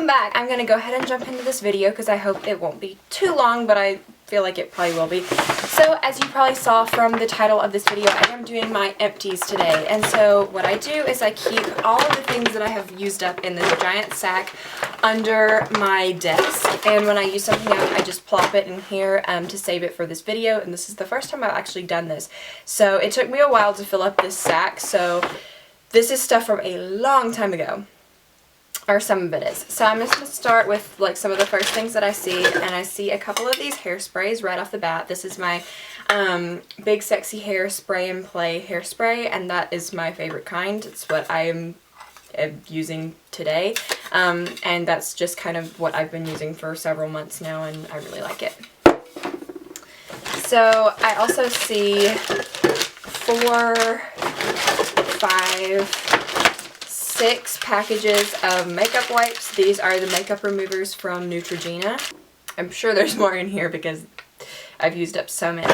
Welcome back. I'm going to go ahead and jump into this video because I hope it won't be too long, but I feel like it probably will be. So as you probably saw from the title of this video, I am doing my empties today. And so what I do is I keep all of the things that I have used up in this giant sack under my desk. And when I use something out, I just plop it in here to save it for this video. And this is the first time I've actually done this. So it took me a while to fill up this sack. So this is stuff from a long time ago. Or some of it is. So I'm just going to start with like some of the first things that I see, and I see a couple of these hairsprays right off the bat. This is my Big Sexy Hair Spray and Play hairspray, and that is my favorite kind. It's what I am using today, and that's just kind of what I've been using for several months now, and I really like it. So I also see 4, 5, 6 packages of makeup wipes. These are the makeup removers from Neutrogena. I'm sure there's more in here because I've used up so many.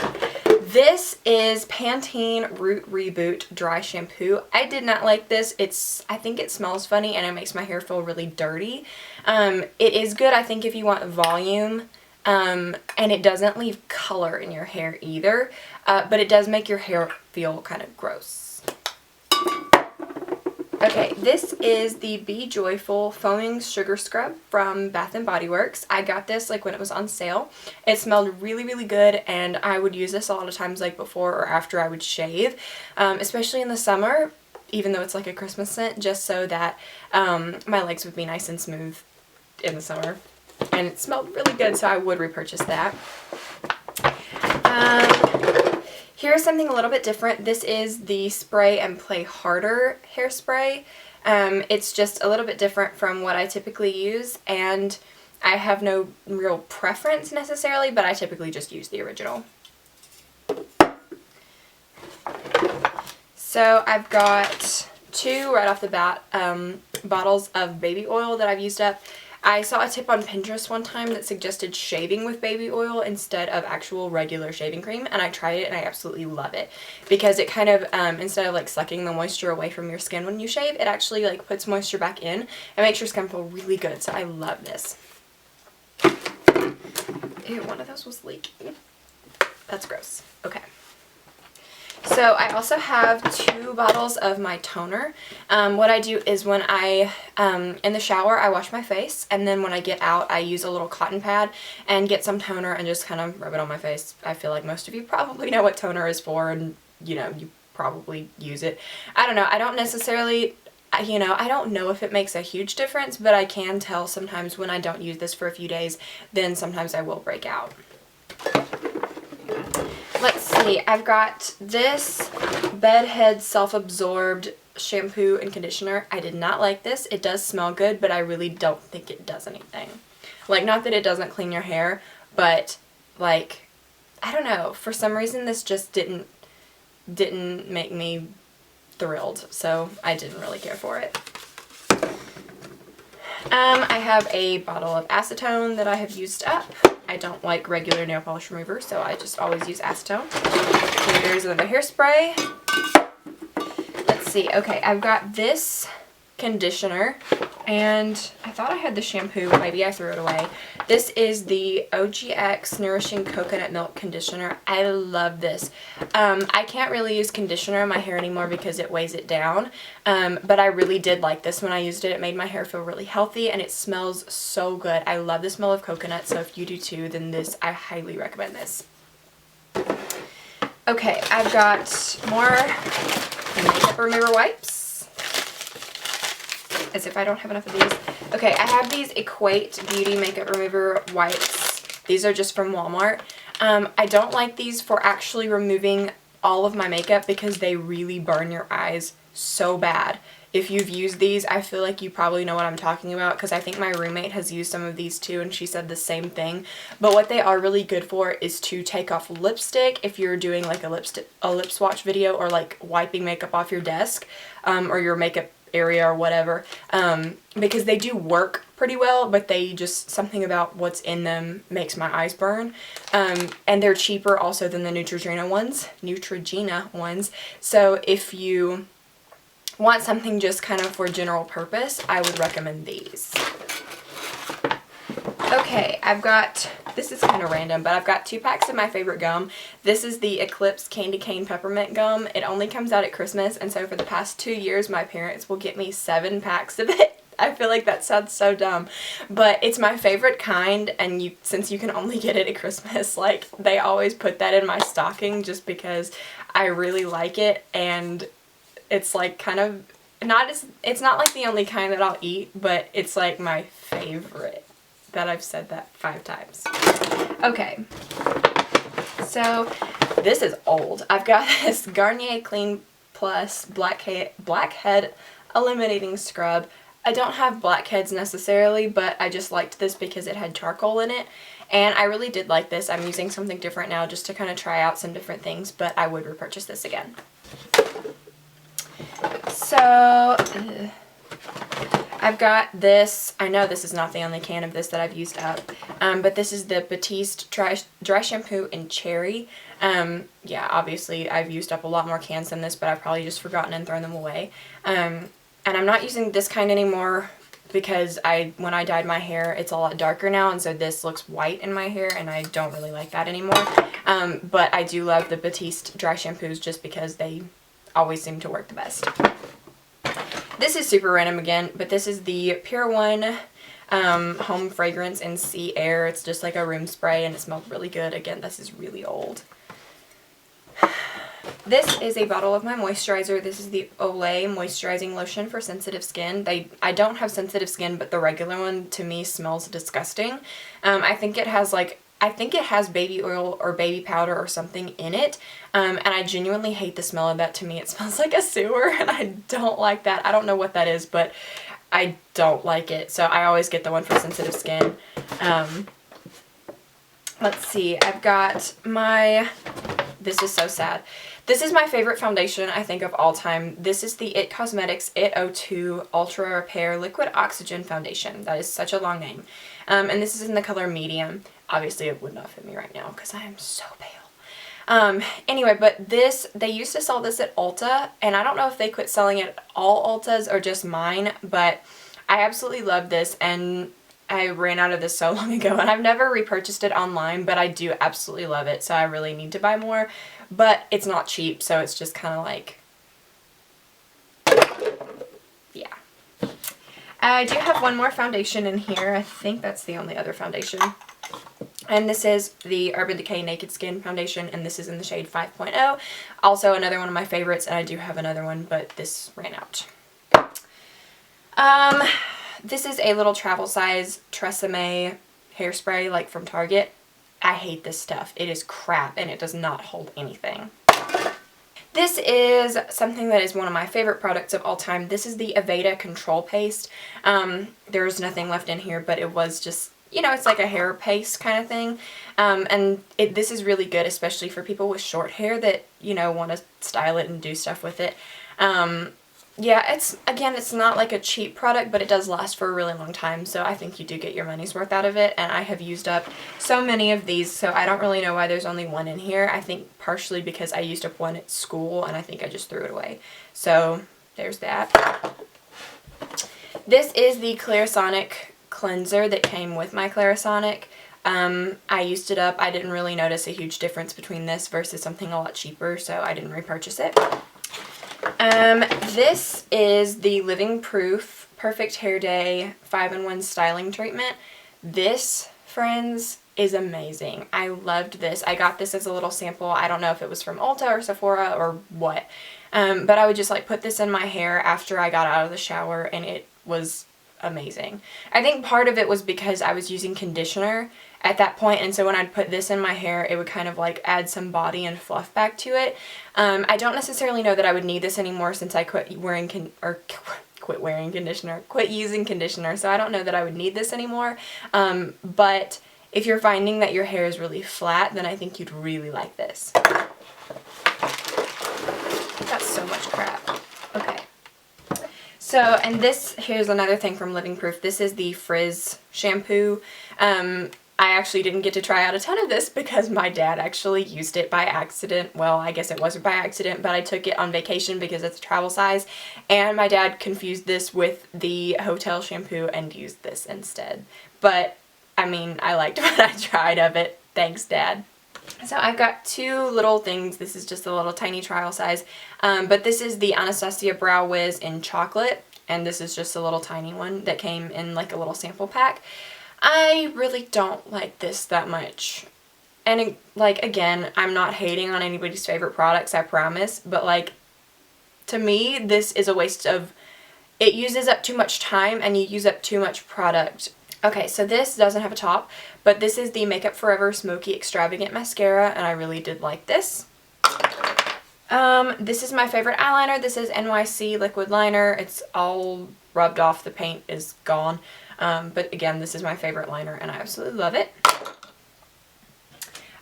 This is Pantene Root Reboot Dry Shampoo. I did not like this. I think it smells funny and it makes my hair feel really dirty. It is good, I think, if you want volume. And it doesn't leave color in your hair either. But it does make your hair feel kind of gross. Okay, this is the Be Joyful Foaming Sugar Scrub from Bath & Body Works. I got this like when it was on sale. It smelled really, really good, and I would use this a lot of times like before or after I would shave, especially in the summer, even though it's like a Christmas scent, just so that my legs would be nice and smooth in the summer. And it smelled really good, so I would repurchase that. Here's something a little bit different. This is the Spray and Play Harder hairspray. It's just a little bit different from what I typically use, and I have no real preference necessarily, but I typically just use the original. So I've got 2 right off the bat bottles of baby oil that I've used up. I saw a tip on Pinterest one time that suggested shaving with baby oil instead of actual regular shaving cream, and I tried it and I absolutely love it because it kind of, instead of like sucking the moisture away from your skin when you shave, it actually like puts moisture back in and makes your skin feel really good, so I love this. Ew, one of those was leaking. That's gross. Okay. So I also have 2 bottles of my toner. What I do is when I, in the shower, I wash my face, and then when I get out, I use a little cotton pad and get some toner and just kind of rub it on my face. I feel like most of you probably know what toner is for, and, you know, you probably use it. I don't know. I don't necessarily, you know, I don't know if it makes a huge difference, but I can tell sometimes when I don't use this for a few days, then sometimes I will break out. Let's see, I've got this Bedhead Self-Absorbed shampoo and conditioner. I did not like this. It does smell good, but I really don't think it does anything. Like, not that it doesn't clean your hair, but, like, I don't know. For some reason, this just didn't make me thrilled, so I didn't really care for it. I have a bottle of acetone that I have used up. I don't like regular nail polish remover, so I just always use acetone. Here's another hairspray. Let's see. Okay, I've got this conditioner, and I thought I had the shampoo, but maybe I threw it away. This is the OGX Nourishing Coconut Milk Conditioner. I love this. I can't really use conditioner in my hair anymore because it weighs it down, but I really did like this when I used it. It made my hair feel really healthy, and it smells so good. I love the smell of coconut, so if you do too, then I highly recommend this. Okay, I've got more makeup remover wipes. As if I don't have enough of these. Okay, I have these Equate Beauty Makeup Remover wipes. These are just from Walmart. I don't like these for actually removing all of my makeup because they really burn your eyes so bad. If you've used these, I feel like you probably know what I'm talking about because I think my roommate has used some of these too and she said the same thing. But what they are really good for is to take off lipstick if you're doing like a lip swatch video, or like wiping makeup off your desk or your makeup area or whatever, because they do work pretty well, but they just, something about what's in them makes my eyes burn, and they're cheaper also than the Neutrogena ones, so if you want something just kind of for general purpose, I would recommend these. Okay, this is kind of random, but I've got 2 packs of my favorite gum. This is the Eclipse Candy Cane Peppermint Gum. It only comes out at Christmas, and so for the past 2 years, my parents will get me 7 packs of it. I feel like that sounds so dumb, but it's my favorite kind, and since you can only get it at Christmas, like, they always put that in my stocking just because I really like it, and it's like kind of, it's not like the only kind that I'll eat, but it's like my favorite. That I've said that 5 times. Okay, so this is old. I've got this Garnier Clean Plus Blackhead Eliminating Scrub. I don't have blackheads necessarily, but I just liked this because it had charcoal in it, and I really did like this. I'm using something different now just to kind of try out some different things, but I would repurchase this again. So, I've got this. I know this is not the only can of this that I've used up, but this is the Batiste Dry Shampoo in Cherry. Yeah, obviously I've used up a lot more cans than this, but I've probably just forgotten and thrown them away. And I'm not using this kind anymore because when I dyed my hair, it's a lot darker now, and so this looks white in my hair, and I don't really like that anymore. But I do love the Batiste dry shampoos just because they always seem to work the best. This is super random again, but this is the Pure One Home Fragrance in Sea Air. It's just like a room spray, and it smells really good. Again, this is really old. This is a bottle of my moisturizer. This is the Olay Moisturizing Lotion for sensitive skin. I don't have sensitive skin, but the regular one to me smells disgusting. I think it has baby oil or baby powder or something in it, and I genuinely hate the smell of that. To me, it smells like a sewer, and I don't like that. I don't know what that is, but I don't like it, so I always get the one for sensitive skin. Let's see, I've got this is so sad. This is my favorite foundation, I think, of all time. This is the IT Cosmetics IT 02 Ultra Repair Liquid Oxygen Foundation. That is such a long name. And this is in the color medium. Obviously, it would not fit me right now because I am so pale. Anyway, but they used to sell this at Ulta, and I don't know if they quit selling it at all Ultas or just mine, but I absolutely love this, and I ran out of this so long ago, and I've never repurchased it online, but I do absolutely love it, so I really need to buy more, but it's not cheap, so it's just kind of like, yeah. I do have one more foundation in here. I think that's the only other foundation. And this is the Urban Decay Naked Skin Foundation, and this is in the shade 5.0. Also another one of my favorites, and I do have another one, but this ran out. This is a little travel size Tresemme hairspray, like from Target. I hate this stuff. It is crap, and it does not hold anything. This is something that is one of my favorite products of all time. This is the Aveda Control Paste. There's nothing left in here, but it was just, you know, it's like a hair paste kind of thing. And this is really good, especially for people with short hair that, you know, want to style it and do stuff with it. Yeah, it's not like a cheap product, but it does last for a really long time, so I think you do get your money's worth out of it, and I have used up so many of these, so I don't really know why there's only one in here. I think partially because I used up one at school, and I think I just threw it away. So, there's that. This is the Clarisonic cleanser that came with my Clarisonic. I used it up. I didn't really notice a huge difference between this versus something a lot cheaper, so I didn't repurchase it. This is the Living Proof Perfect Hair Day 5-in-1 Styling Treatment. This, friends, is amazing. I loved this. I got this as a little sample. I don't know if it was from Ulta or Sephora or what, but I would just like put this in my hair after I got out of the shower, and it was amazing. I think part of it was because I was using conditioner at that point, and so when I'd put this in my hair, it would kind of like add some body and fluff back to it. I don't necessarily know that I would need this anymore since I quit using conditioner, so I don't know that I would need this anymore. But if you're finding that your hair is really flat, then I think you'd really like this. That's so much crap. Okay. So, and here's another thing from Living Proof. This is the Frizz shampoo. I actually didn't get to try out a ton of this because my dad actually used it by accident. Well, I guess it wasn't by accident, but I took it on vacation because it's a travel size, and my dad confused this with the hotel shampoo and used this instead. But I mean, I liked what I tried of it. Thanks, Dad. So I've got two little things. This is just a little tiny trial size, but this is the Anastasia Brow Wiz in chocolate, and this is just a little tiny one that came in like a little sample pack. I really don't like this that much. And like, again, I'm not hating on anybody's favorite products, I promise, but like, to me, this is a waste of, it uses up too much time and you use up too much product. Okay, so this doesn't have a top, but this is the Makeup Forever Smoky Extravagant Mascara, and I really did like this. This is my favorite eyeliner. This is NYC Liquid Liner. It's all rubbed off. The paint is gone. But again, this is my favorite liner, and I absolutely love it.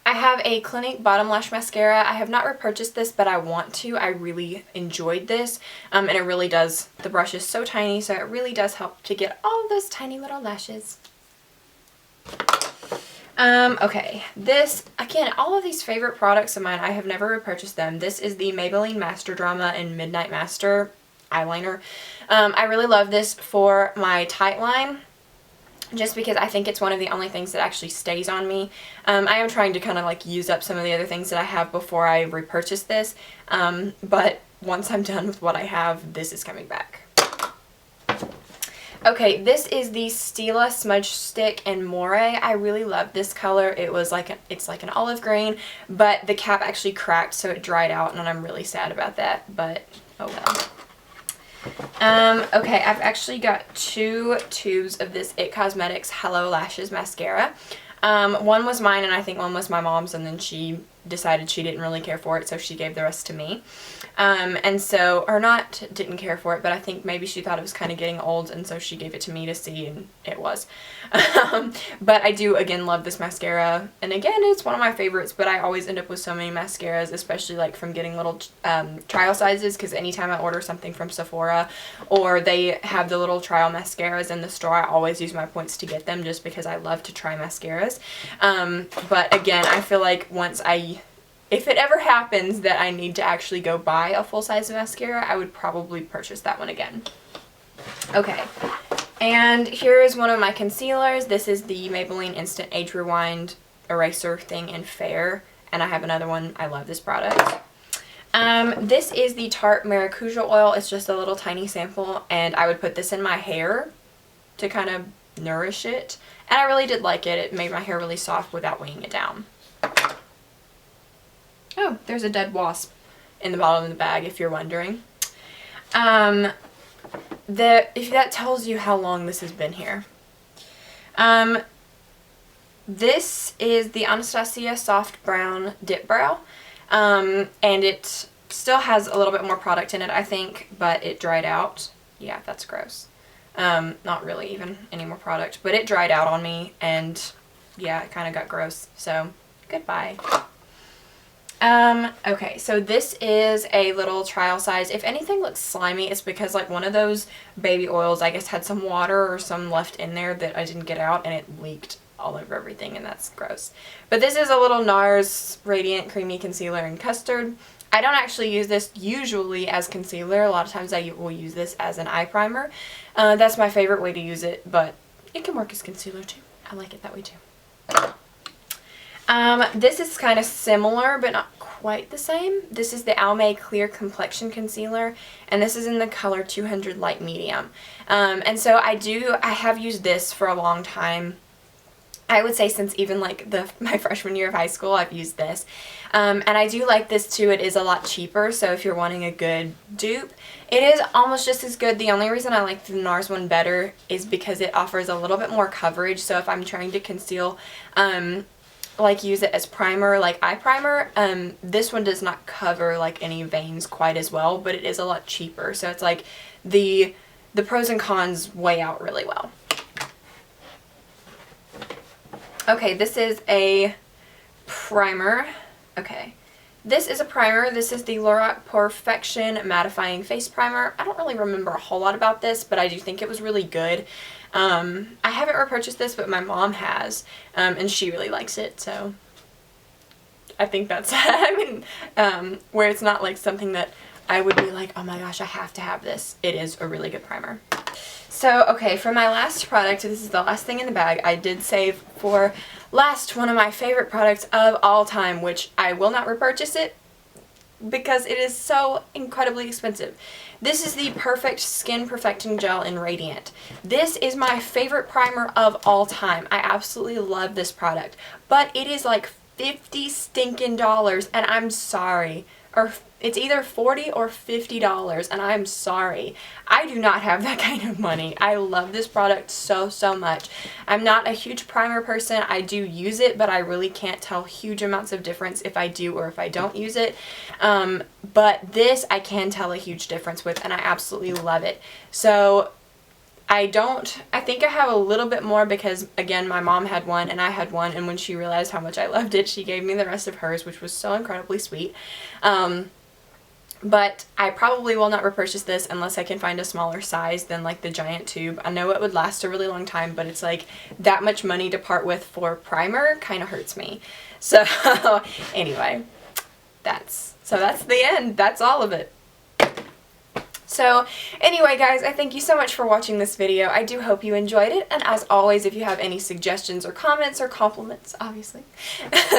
I have a Clinique Bottom Lash Mascara. I have not repurchased this, but I want to. I really enjoyed this, and it really does, the brush is so tiny, so it really does help to get all those tiny little lashes. Okay, this, again, all of these favorite products of mine, I have never repurchased them. This is the Maybelline Master Drama in Midnight Master eyeliner. I really love this for my tight line, just because I think it's one of the only things that actually stays on me. I am trying to kind of like use up some of the other things that I have before I repurchase this, but once I'm done with what I have, this is coming back. Okay, this is the Stila Smudge Stick in Moire. I really love this color. It was like it's like an olive green, but the cap actually cracked, so it dried out, and I'm really sad about that, but oh well. Okay, I've actually got two tubes of this IT Cosmetics Hello Lashes mascara. One was mine, and I think one was my mom's, and then she decided she didn't really care for it, so she gave the rest to me. And so, or not didn't care for it, but I think maybe she thought it was kind of getting old, and so she gave it to me to see, and it was. But I do, again, love this mascara, and again, it's one of my favorites, but I always end up with so many mascaras, especially like from getting little trial sizes, because anytime I order something from Sephora, or they have the little trial mascaras in the store, I always use my points to get them, just because I love to try mascaras. But again, I feel like once if it ever happens that I need to actually go buy a full-size mascara, I would probably purchase that one again. Okay, and here is one of my concealers. This is the Maybelline Instant Age Rewind Eraser thing in Fair, and I have another one. I love this product. This is the Tarte Maracuja Oil. It's just a little tiny sample, and I would put this in my hair to kind of nourish it, and I really did like it. It made my hair really soft without weighing it down. Oh, there's a dead wasp in the bottom of the bag, if you're wondering. If that tells you how long this has been here. This is the Anastasia Soft Brown Dip Brow, and it still has a little bit more product in it, I think, but it dried out. Yeah, that's gross. Not really even any more product, but it dried out on me, and yeah, it kind of got gross, so goodbye. Okay, so this is a little trial size. If anything looks slimy, it's because like one of those baby oils, I guess, had some water or some left in there that I didn't get out, and it leaked all over everything, and that's gross. But this is a little NARS Radiant Creamy Concealer in Custard. I don't actually use this usually as concealer. A lot of times I will use this as an eye primer. That's my favorite way to use it, but it can work as concealer too. I like it that way too. This is kind of similar, but not quite the same. This is the Almay Clear Complexion Concealer, and this is in the color 200 Light Medium. And so I have used this for a long time. I would say since even like my freshman year of high school, I've used this. And I do like this too. It is a lot cheaper, so if you're wanting a good dupe, it is almost just as good. The only reason I like the NARS one better is because it offers a little bit more coverage. So if I'm trying to conceal, like use it as primer, like eye primer, this one does not cover like any veins quite as well, but it is a lot cheaper. So it's like the pros and cons weigh out really well. Okay, this is a primer. Okay, this is a primer. This is the Lorac Perfection Mattifying Face Primer. I don't really remember a whole lot about this, but I do think it was really good. I haven't repurchased this, but my mom has, and she really likes it, so I think that's, I mean, where it's not like something that I would be like, oh my gosh, I have to have this. It is a really good primer. So, okay, for my last product, this is the last thing in the bag, I did save for last one of my favorite products of all time, which I will not repurchase it because it is so incredibly expensive. This is the Perfect Skin Perfecting Gel in Radiant. This is my favorite primer of all time. I absolutely love this product, but it is like $50 stinking dollars, and I'm sorry. Or it's either $40 or $50, and I'm sorry. I do not have that kind of money. I love this product so, so much. I'm not a huge primer person. I do use it, but I really can't tell huge amounts of difference if I do or if I don't use it. But this I can tell a huge difference with, and I absolutely love it. So I think I have a little bit more because, again, my mom had one and I had one, and when she realized how much I loved it, she gave me the rest of hers, which was so incredibly sweet. But I probably will not repurchase this unless I can find a smaller size than like the giant tube. I know it would last a really long time, but it's like that much money to part with for primer kind of hurts me. So anyway, that's the end. That's all of it. So anyway, guys, I thank you so much for watching this video. I do hope you enjoyed it, and as always, if you have any suggestions or comments or compliments, obviously,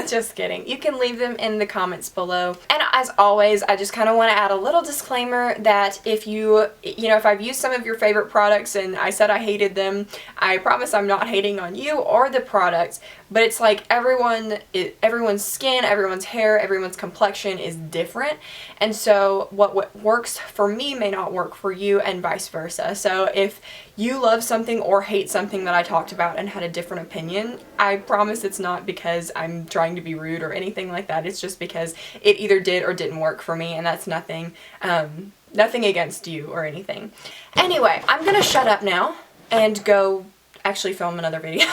just kidding, you can leave them in the comments below. And as always, I just kind of want to add a little disclaimer that if if I've used some of your favorite products and I said I hated them, I promise I'm not hating on you or the products, but it's like everyone's skin, everyone's hair, everyone's complexion is different, and so what works for me may not work for you, and vice versa. So if you love something or hate something that I talked about and had a different opinion, I promise it's not because I'm trying to be rude or anything like that. It's just because it either did or didn't work for me, and that's nothing against you or anything. Anyway, I'm gonna shut up now and go actually film another video.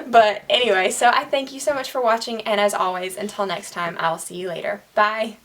But anyway, so I thank you so much for watching, and as always, until next time, I'll see you later. Bye!